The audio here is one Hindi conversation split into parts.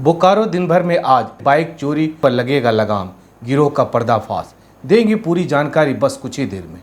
बोकारो दिन भर में आज बाइक चोरी पर लगेगा लगाम, गिरोह का पर्दाफाश। देंगे पूरी जानकारी बस कुछ ही देर में।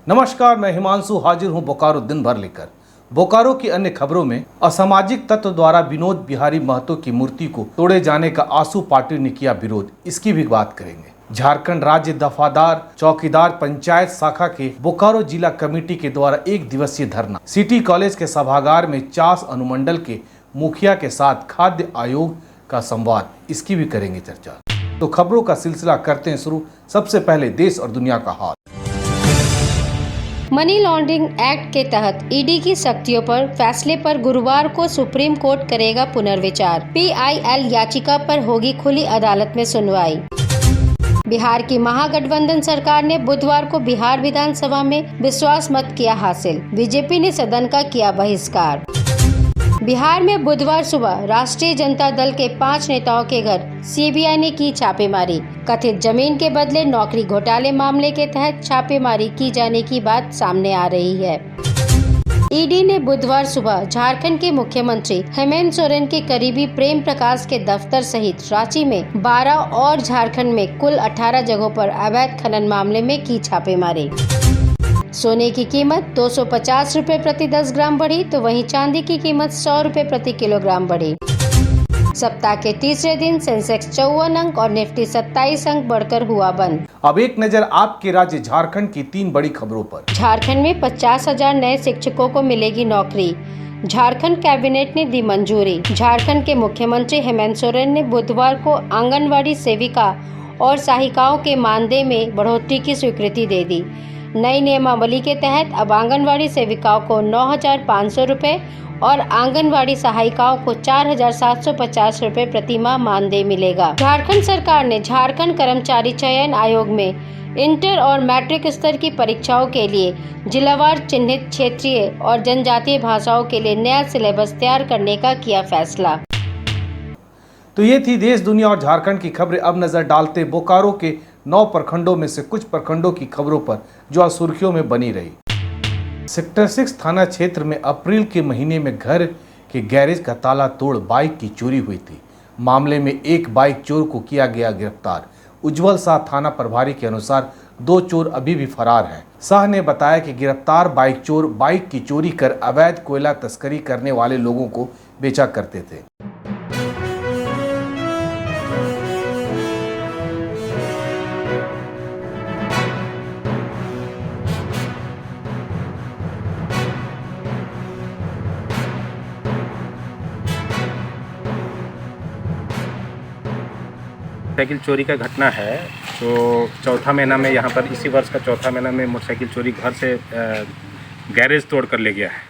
नमस्कार, मैं हिमांशु हाजिर हूं बोकारो दिन भर लेकर। बोकारो की अन्य खबरों में असामाजिक तत्व द्वारा विनोद बिहारी महतो की मूर्ति को तोड़े जाने का आसू पार्टी ने किया विरोध, इसकी भी बात करेंगे। झारखंड राज्य दफादार चौकीदार पंचायत शाखा के बोकारो जिला कमेटी के द्वारा 1 दिवसीय धरना सिटी कॉलेज के सभागार में चास अनुमंडल के मुखिया के साथ खाद्य आयोग का संवाद, इसकी भी करेंगे चर्चा। तो खबरों का सिलसिला करते हैं शुरू। सबसे पहले देश और दुनिया का हाल। मनी लॉन्ड्रिंग एक्ट के तहत ईडी की सख्तियों पर फैसले पर गुरुवार को सुप्रीम कोर्ट करेगा पुनर्विचार। पीआईएल याचिका पर होगी खुली अदालत में सुनवाई। बिहार की महागठबंधन सरकार ने बुधवार को बिहार विधानसभा में विश्वास मत किया हासिल। बीजेपी ने सदन का किया बहिष्कार। बिहार में बुधवार सुबह राष्ट्रीय जनता दल के 5 नेताओं के घर सीबीआई ने की छापेमारी। कथित जमीन के बदले नौकरी घोटाले मामले के तहत छापेमारी की जाने की बात सामने आ रही है। ईडी ने बुधवार सुबह झारखंड के मुख्यमंत्री हेमंत सोरेन के करीबी प्रेम प्रकाश के दफ्तर सहित रांची में 12 और झारखंड में कुल 18 जगहों पर अवैध खनन मामले में की छापेमारी। सोने की कीमत 250 रुपए प्रति 10 ग्राम बढ़ी, तो वहीं चांदी की कीमत 100 रुपए प्रति किलोग्राम बढ़ी। सप्ताह के तीसरे दिन सेंसेक्स 54 अंक और निफ्टी 27 अंक बढ़कर हुआ बंद। अब एक नजर आपके राज्य झारखंड की 3 बड़ी खबरों पर। झारखंड में 50,000 नए शिक्षकों को मिलेगी नौकरी, झारखंड कैबिनेट ने दी मंजूरी। झारखंड के मुख्यमंत्री हेमंत सोरेन ने बुधवार को आंगनवाड़ी सेविका और सहायिकाओं के मानदेय में बढ़ोतरी की स्वीकृति दे दी। नई नियमावली के तहत अब आंगनवाड़ी सेविकाओं को 9,500 रुपए और आंगनवाड़ी सहायिकाओं को 4,750 रुपए प्रति माह मानदेय मिलेगा। झारखंड सरकार ने झारखंड कर्मचारी चयन आयोग में इंटर और मैट्रिक स्तर की परीक्षाओं के लिए जिलावार चिन्हित क्षेत्रीय और जनजातीय भाषाओं के लिए नया सिलेबस तैयार करने का किया फैसला। तो ये थी देश, दुनिया और झारखंड की खबरें। अब नजर डालते बोकारो के 9 प्रखंडों में से कुछ प्रखंडों की खबरों पर जो आज सुर्खियों में बनी रही। सेक्टर 6 थाना क्षेत्र में अप्रैल के महीने में घर के गैरेज का ताला तोड़ बाइक की चोरी हुई थी। मामले में एक बाइक चोर को किया गया गिरफ्तार। उज्जवल शाह थाना प्रभारी के अनुसार 2 चोर अभी भी फरार हैं। शाह ने बताया कि गिरफ्तार बाइक चोर बाइक की चोरी कर अवैध कोयला तस्करी करने वाले लोगों को बेचा करते थे। मोटरसाइकिल चोरी का घटना है। तो चौथा महीना में यहाँ पर इसी वर्ष का चौथा महीना में मोटरसाइकिल चोरी घर से गैरेज तोड़ कर ले गया है।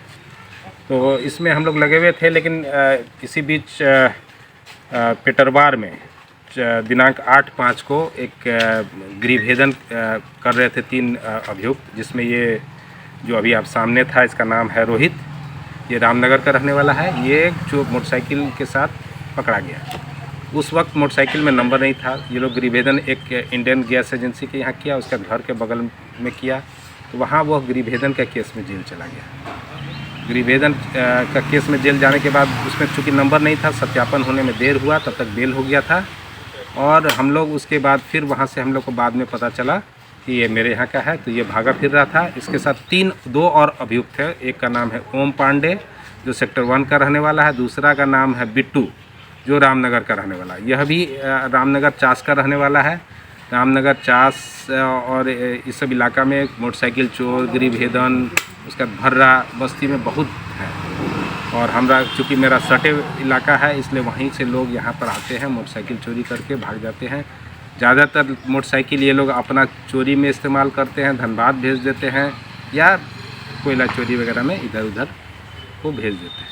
तो इसमें हम लोग लगे हुए थे, लेकिन इसी बीच पेटरवार में दिनांक 8/5 को एक गृहभेदन कर रहे थे 3 अभियुक्त, जिसमें ये जो अभी आप सामने था इसका नाम है रोहित, ये रामनगर का रहने वाला है। ये जो मोटरसाइकिल के साथ पकड़ा गया। उस वक्त मोटरसाइकिल में नंबर नहीं था। ये लोग गृहभेदन एक इंडियन गैस एजेंसी के यहाँ किया, उसका घर के बगल में किया, तो वहाँ वह गृहभेदन का केस में जेल चला गया। गृहभेदन का केस में जेल जाने के बाद उसमें चूँकि नंबर नहीं था, सत्यापन होने में देर हुआ, तब तक बेल हो गया था। और हम लोग उसके बाद फिर वहाँ से हम लोग को बाद में पता चला कि ये मेरे यहाँ का है, तो ये भागा फिर रहा था। इसके साथ 2 और अभियुक्त है। एक का नाम है ओम पांडे जो सेक्टर 1 का रहने वाला है, दूसरा का नाम है बिट्टू जो रामनगर का रहने वाला है। यह भी रामनगर चास का रहने वाला है। रामनगर चास और इस सब इलाका में मोटरसाइकिल चोर, गृहभेदन, उसका भर्रा बस्ती में बहुत है। और हमरा चूँकि मेरा सटे इलाका है, इसलिए वहीं से लोग यहाँ पर आते हैं, मोटरसाइकिल चोरी करके भाग जाते हैं। ज़्यादातर मोटरसाइकिल ये लोग अपना चोरी में इस्तेमाल करते हैं, धनबाद भेज देते हैं या कोयला चोरी वगैरह में इधर उधर को भेज देते हैं।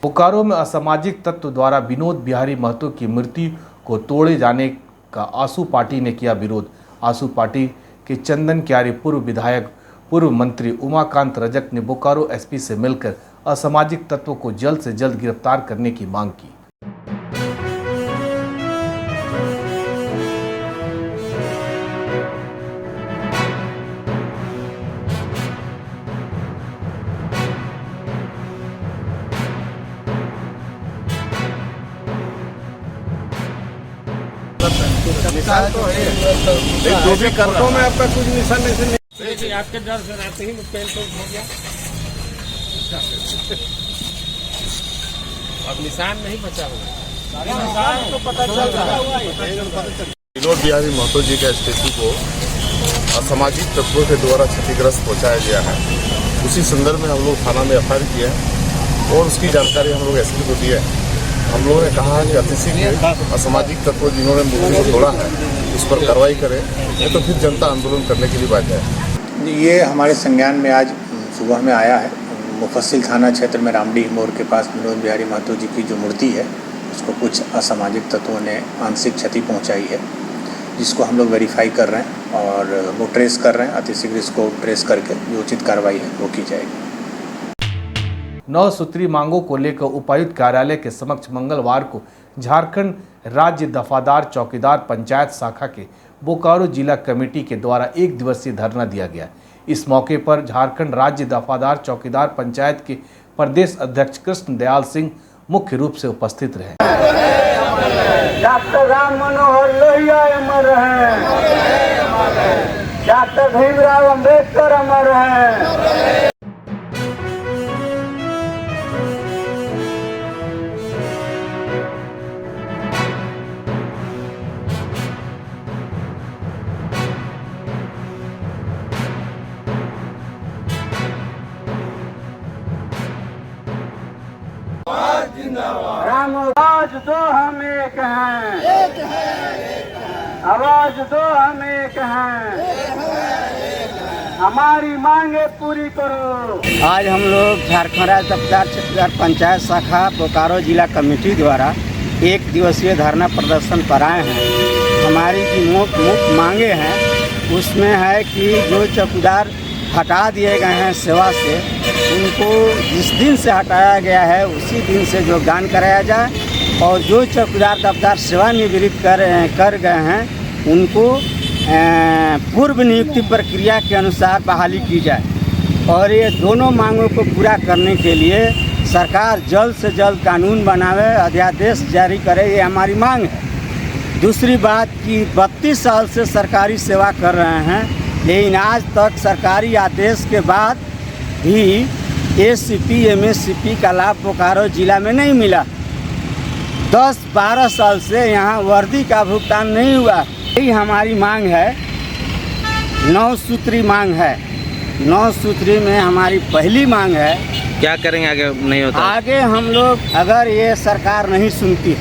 बोकारो में असामाजिक तत्व द्वारा विनोद बिहारी महतो की मूर्ति को तोड़े जाने का आसू पार्टी ने किया विरोध। आसू पार्टी के चंदन क्यारी पूर्व विधायक पूर्व मंत्री उमाकांत रजक ने बोकारो एसपी से मिलकर असामाजिक तत्वों को जल्द से जल्द गिरफ्तार करने की मांग की। निशान तो है, जो भी कर रहा है आपका कुछ निशान नहीं। देखिए आपके डर से रहते ही पेन तो हो गया, अब निशान नहीं बचा हुआ, निशान तो पता चल रहा है। विनोद बिहारी महतो जी का स्टेचू को असामाजिक तत्वों के द्वारा क्षतिग्रस्त पहुंचाया गया है। उसी संदर्भ में हम लोग थाना में एफआईआर किए हैं और उसकी जानकारी हम लोग एसपी को दी है। हम लोगों ने कहा है कि अतिशीघ्र असामाजिक तत्व जिन्होंने मूर्ति को तोड़ा है उस पर कार्रवाई करें, नहीं तो फिर जनता आंदोलन करने के लिए बाध्य है। ये हमारे संज्ञान में आज सुबह में आया है। मुफस्सिल थाना क्षेत्र में रामडीह मोड़ के पास विनोद बिहारी महतो जी की जो मूर्ति है उसको कुछ असामाजिक तत्वों ने आंशिक क्षति पहुंचाई है, जिसको हम लोग वेरीफाई कर रहे हैं और वो ट्रेस कर रहे हैं। अतिशीघ्र इसको ट्रेस करके जो उचित कार्रवाई है वो की जाएगी। 9 सूत्री मांगों को लेकर उपायुक्त कार्यालय के समक्ष मंगलवार को झारखंड राज्य दफादार चौकीदार पंचायत शाखा के बोकारो जिला कमेटी के द्वारा 1 दिवसीय धरना दिया गया। इस मौके पर झारखंड राज्य दफादार चौकीदार पंचायत के प्रदेश अध्यक्ष कृष्ण दयाल सिंह मुख्य रूप से उपस्थित रहे। डॉक्टर राम मनोहर लोहिया अमर हैं, डॉक्टर भीमराव अम्बेडकर अमर हैं। राम आवाज दो हम एक हैं, आवाज दो हम एक हैं, हमारी मांगे पूरी करो। आज हम लोग झारखंड राज्य दफ्तर चौकीदार पंचायत शाखा बोकारो जिला कमेटी द्वारा 1 दिवसीय धरना प्रदर्शन पर आए हैं। हमारी जो मुख्य मांगे हैं उसमें है कि जो चौकीदार हटा दिए गए हैं सेवा से, उनको जिस दिन से हटाया गया है उसी दिन से योगदान कराया जाए और जो चौकीदार दफ्तर सेवानिवृत्त कर गए हैं उनको पूर्व नियुक्ति प्रक्रिया के अनुसार बहाली की जाए। और ये दोनों मांगों को पूरा करने के लिए सरकार जल्द से जल्द कानून बनावे, अध्यादेश जारी करे, ये हमारी मांग है। दूसरी बात कि 32 साल से सरकारी सेवा कर रहे हैं, लेकिन आज तक सरकारी आदेश के बाद भी एसीपी एमएससीपी का लाभ बोकारो जिला में नहीं मिला। 10-12 साल से यहाँ वर्दी का भुगतान नहीं हुआ। यही हमारी मांग है, 9 सूत्री मांग है। 9 सूत्री में हमारी पहली मांग है, क्या करेंगे आगे नहीं होता? आगे हम लोग अगर ये सरकार नहीं सुनती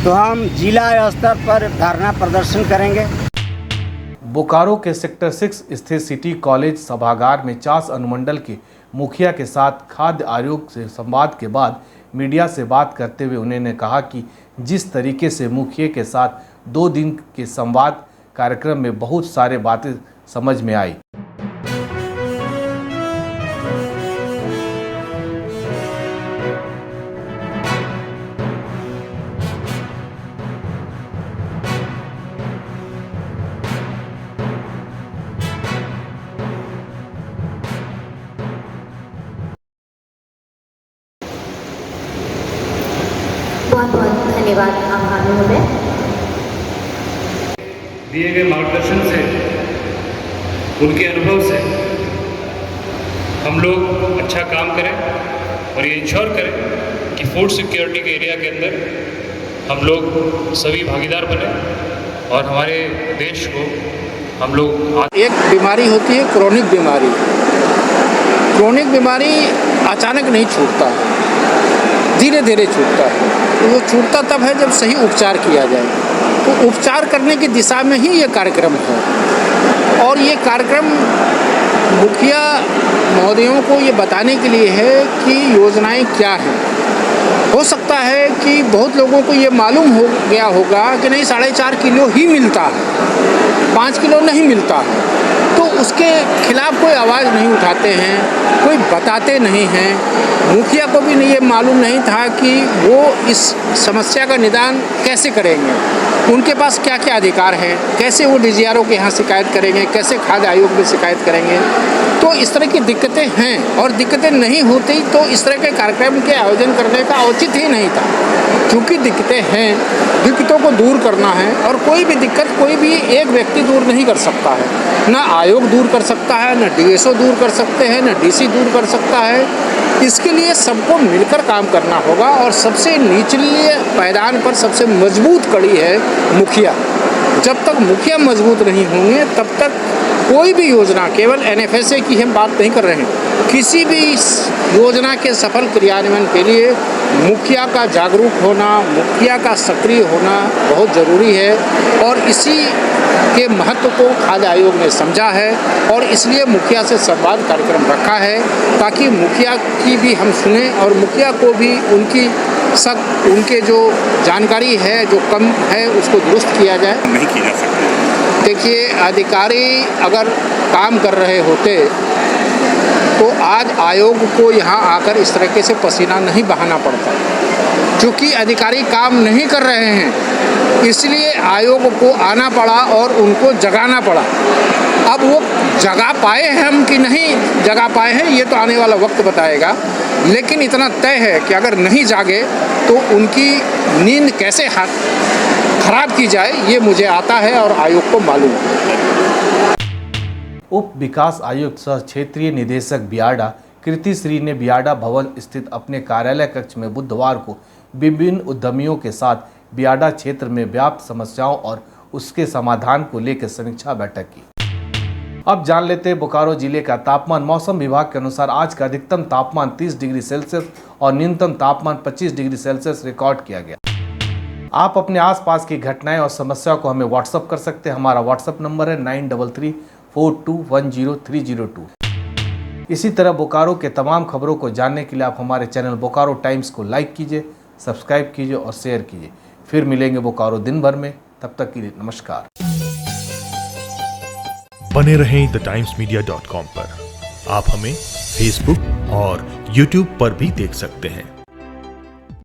तो हम जिला स्तर पर धरना प्रदर्शन करेंगे। बोकारो के सेक्टर 6 स्थित सिटी कॉलेज सभागार में चास अनुमंडल के मुखिया के साथ खाद्य आयोग से संवाद के बाद मीडिया से बात करते हुए उन्होंने कहा कि जिस तरीके से मुखिया के साथ 2 दिन के संवाद कार्यक्रम में बहुत सारे बातें समझ में आई। बहुत बहुत धन्यवाद आभार महोदय। दिए गए मार्गदर्शन से, उनके अनुभव से हम लोग अच्छा काम करें और ये इंश्योर करें कि फूड सिक्योरिटी के एरिया के अंदर हम लोग सभी भागीदार बने और हमारे देश को हम लोग। एक बीमारी होती है क्रोनिक बीमारी। क्रोनिक बीमारी अचानक नहीं छूटता, धीरे धीरे छूटता है। तो वो छूटता तब है जब सही उपचार किया जाए। तो उपचार करने की दिशा में ही ये कार्यक्रम है और ये कार्यक्रम मुखिया महोदयों को ये बताने के लिए है कि योजनाएं क्या हैं। हो सकता है कि बहुत लोगों को ये मालूम हो गया होगा कि नहीं 4.5 किलो ही मिलता है, 5 किलो नहीं मिलता है, तो उसके खिलाफ कोई आवाज़ नहीं उठाते हैं, कोई बताते नहीं हैं। मुखिया को भी ये मालूम नहीं था कि वो इस समस्या का निदान कैसे करेंगे, उनके पास क्या क्या अधिकार हैं, कैसे वो डीजीआरओ के यहाँ शिकायत करेंगे, कैसे खाद्य आयोग में शिकायत करेंगे। तो तो इस तरह की दिक्कतें हैं और दिक्कतें नहीं होती तो इस तरह के कार्यक्रम के आयोजन करने का औचित्य ही नहीं था। क्योंकि दिक्कतें हैं, दिक्कतों को दूर करना है और कोई भी दिक्कत कोई भी एक व्यक्ति दूर नहीं कर सकता है। ना आयोग दूर कर सकता है, ना डीएसओ दूर कर सकते हैं, ना डीसी दूर कर सकता है। इसके लिए सबको मिलकर काम करना होगा और सबसे निचले पायदान पर सबसे मजबूत कड़ी है मुखिया। जब तक मुखिया मजबूत नहीं होंगे तब तक कोई भी योजना, केवल NFSA की हम बात नहीं कर रहे हैं, किसी भी योजना के सफल क्रियान्वयन के लिए मुखिया का जागरूक होना, मुखिया का सक्रिय होना बहुत ज़रूरी है। और इसी के महत्व को खाद्य आयोग ने समझा है और इसलिए मुखिया से संवाद कार्यक्रम रखा है ताकि मुखिया की भी हम सुने और मुखिया को भी उनके जो जानकारी है जो कम है उसको दुरुस्त किया जाए। नहीं की जा सकती। देखिए, अधिकारी अगर काम कर रहे होते तो आज आयोग को यहाँ आकर इस तरीके से पसीना नहीं बहाना पड़ता। क्योंकि अधिकारी काम नहीं कर रहे हैं इसलिए आयोग को आना पड़ा और उनको जगाना पड़ा। अब वो जगा पाए हैं हम कि नहीं जगा पाए हैं ये तो आने वाला वक्त बताएगा, लेकिन इतना तय है कि अगर नहीं जागे तो उनकी नींद कैसे खराब की जाए ये मुझे आता है और आयोग को मालूम है। उप विकास आयुक्त सह क्षेत्रीय निदेशक बियाडा कृति श्री ने बियाडा भवन स्थित अपने कार्यालय कक्ष में बुधवार को विभिन्न उद्यमियों के साथ बियाडा क्षेत्र में व्याप्त समस्याओं और उसके समाधान को लेकर समीक्षा बैठक की। अब जान लेते हैं बोकारो जिले का तापमान। मौसम विभाग के अनुसार आज का अधिकतम तापमान 30 डिग्री सेल्सियस और न्यूनतम तापमान 25 डिग्री सेल्सियस रिकॉर्ड किया गया। आप अपने आसपास की घटनाएं और समस्याओं को हमें व्हाट्सएप कर सकते हैं। हमारा व्हाट्सएप नंबर है 9334210302। इसी तरह बोकारो के तमाम खबरों को जानने के लिए आप हमारे चैनल बोकारो टाइम्स को लाइक कीजिए, सब्सक्राइब कीजिए और शेयर कीजिए। फिर मिलेंगे बोकारो दिन भर में, तब तक के लिए नमस्कार। बने रहें TheTimesMedia.com पर। आप हमें Facebook और YouTube पर भी देख सकते हैं।